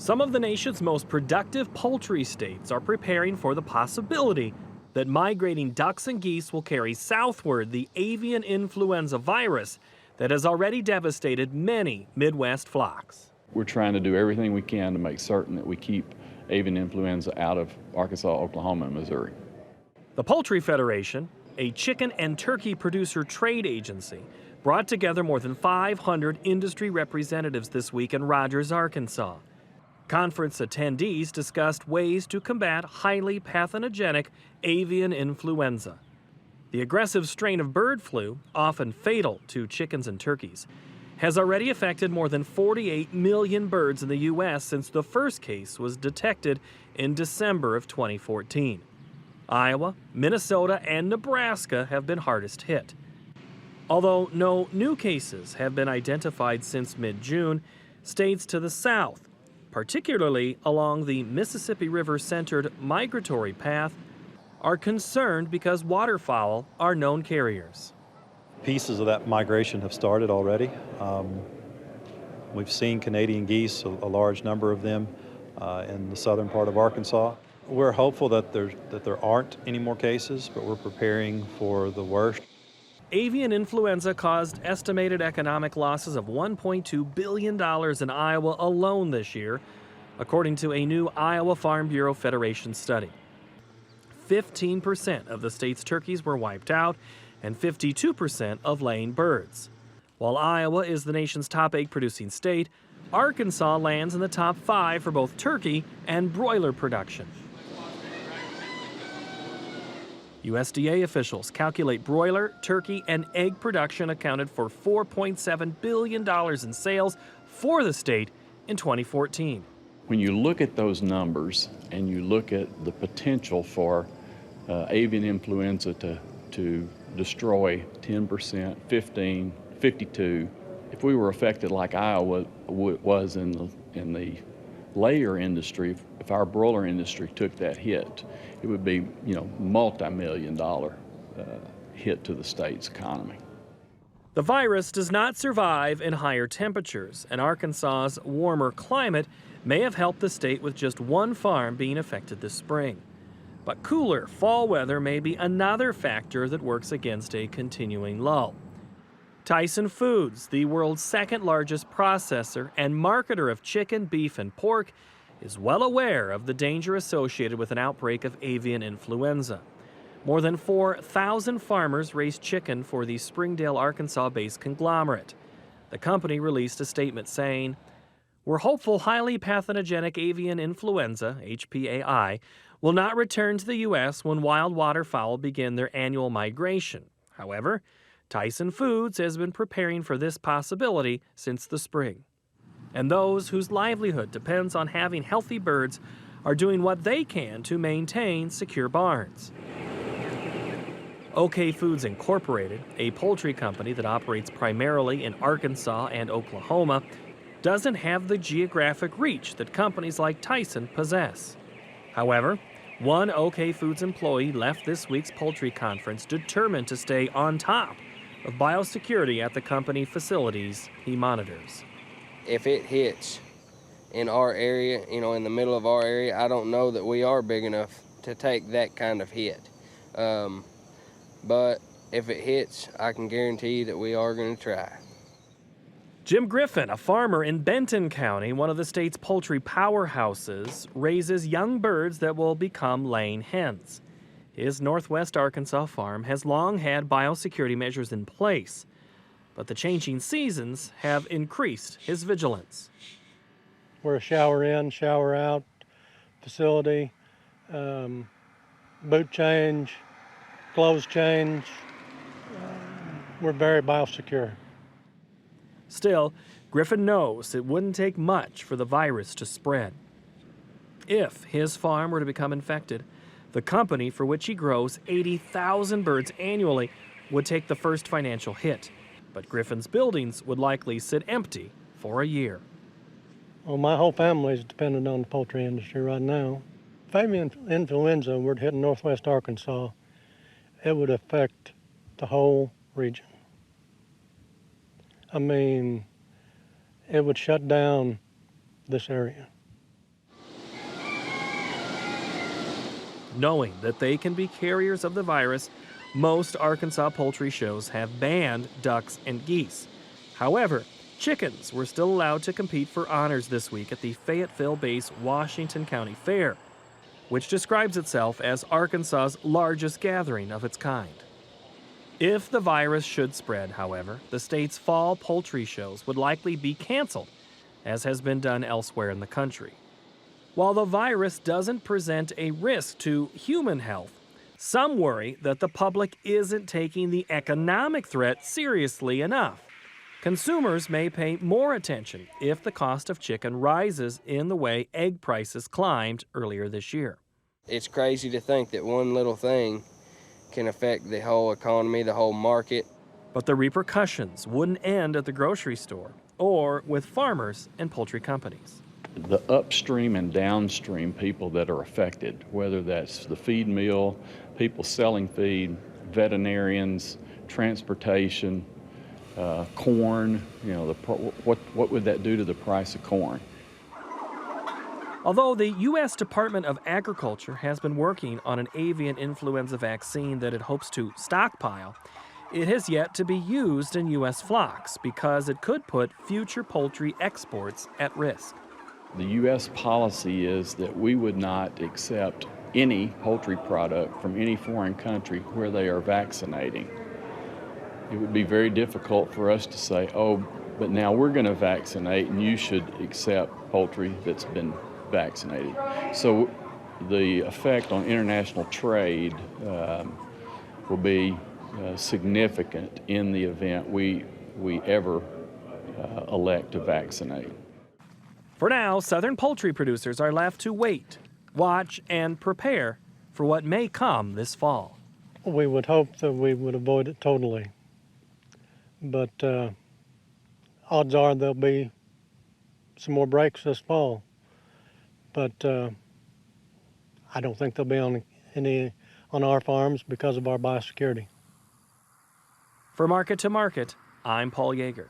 Some of the nation's most productive poultry states are preparing for the possibility that migrating ducks and geese will carry southward the avian influenza virus that has already devastated many Midwest flocks. We're trying to do everything we can to make certain that we keep avian influenza out of Arkansas, Oklahoma, and Missouri. The Poultry Federation, a chicken and turkey producer trade agency, brought together more than 500 industry representatives this week in Rogers, Arkansas. Conference attendees discussed ways to combat highly pathogenic avian influenza. The aggressive strain of bird flu, often fatal to chickens and turkeys, has already affected more than 48 million birds in the U.S. since the first case was detected in December of 2014. Iowa, Minnesota, and Nebraska have been hardest hit. Although no new cases have been identified since mid-June, states to the south, particularly along the Mississippi River-centered migratory path, are concerned because waterfowl are known carriers. Pieces of that migration have started already. We've seen Canadian geese, a large number of them, in the southern part of Arkansas. We're hopeful that there aren't any more cases, but we're preparing for the worst. Avian influenza caused estimated economic losses of $1.2 billion in Iowa alone this year, according to a new Iowa Farm Bureau Federation study. 15% of the state's turkeys were wiped out, and 52% of laying birds. While Iowa is the nation's top egg-producing state, Arkansas lands in the top 5 for both turkey and broiler production. USDA officials calculate broiler, turkey, and egg production accounted for $4.7 billion in sales for the state in 2014. When you look at those numbers and you look at the potential for avian influenza to destroy 10%, 15, 52, if we were affected like Iowa was in the layer industry, if our broiler industry took that hit, it would be, multi-million-dollar hit to the state's economy. The virus does not survive in higher temperatures, and Arkansas's warmer climate may have helped the state with just one farm being affected this spring. But cooler fall weather may be another factor that works against a continuing lull. Tyson Foods, the world's second largest processor and marketer of chicken, beef, and pork, is well aware of the danger associated with an outbreak of avian influenza. More than 4,000 farmers raise chicken for the Springdale, Arkansas-based conglomerate. The company released a statement saying, "We're hopeful highly pathogenic avian influenza, HPAI, will not return to the U.S. when wild waterfowl begin their annual migration. However, Tyson Foods has been preparing for this possibility since the spring. And those whose livelihood depends on having healthy birds are doing what they can to maintain secure barns." OK Foods Incorporated, a poultry company that operates primarily in Arkansas and Oklahoma, doesn't have the geographic reach that companies like Tyson possess. However, one OK Foods employee left this week's poultry conference determined to stay on top of biosecurity at the company facilities he monitors. If it hits in our area, in the middle of our area, I don't know that we are big enough to take that kind of hit. But if it hits, I can guarantee that we are going to try. Jim Griffin, a farmer in Benton County, one of the state's poultry powerhouses, raises young birds that will become laying hens. His Northwest Arkansas farm has long had biosecurity measures in place, but the changing seasons have increased his vigilance. We're a shower in, shower out facility, boot change, clothes change. We're very biosecure. Still, Griffin knows it wouldn't take much for the virus to spread. If his farm were to become infected, the company for which he grows 80,000 birds annually would take the first financial hit. But Griffin's buildings would likely sit empty for a year. Well, my whole family is dependent on the poultry industry right now. If avian influenza were to hit northwest Arkansas, it would affect the whole region. I mean, it would shut down this area. Knowing that they can be carriers of the virus, most Arkansas poultry shows have banned ducks and geese. However, chickens were still allowed to compete for honors this week at the Fayetteville-based Washington County Fair, which describes itself as Arkansas's largest gathering of its kind. If the virus should spread, however, the state's fall poultry shows would likely be canceled, as has been done elsewhere in the country. While the virus doesn't present a risk to human health, some worry that the public isn't taking the economic threat seriously enough. Consumers may pay more attention if the cost of chicken rises in the way egg prices climbed earlier this year. It's crazy to think that one little thing can affect the whole economy, the whole market. But the repercussions wouldn't end at the grocery store or with farmers and poultry companies. The upstream and downstream people that are affected, whether that's the feed mill, people selling feed, veterinarians, transportation, corn, what would that do to the price of corn? Although the U.S. Department of Agriculture has been working on an avian influenza vaccine that it hopes to stockpile, it has yet to be used in U.S. flocks because it could put future poultry exports at risk. The U.S. policy is that we would not accept any poultry product from any foreign country where they are vaccinating. It would be very difficult for us to say, oh, but now we're going to vaccinate and you should accept poultry that's been vaccinated. So the effect on international trade will be significant in the event we ever elect to vaccinate. For now, southern poultry producers are left to wait, watch, and prepare for what may come this fall. We would hope that we would avoid it totally, but odds are there'll be some more breaks this fall. But I don't think they'll be on our farms because of our biosecurity. For Market to Market, I'm Paul Yeager.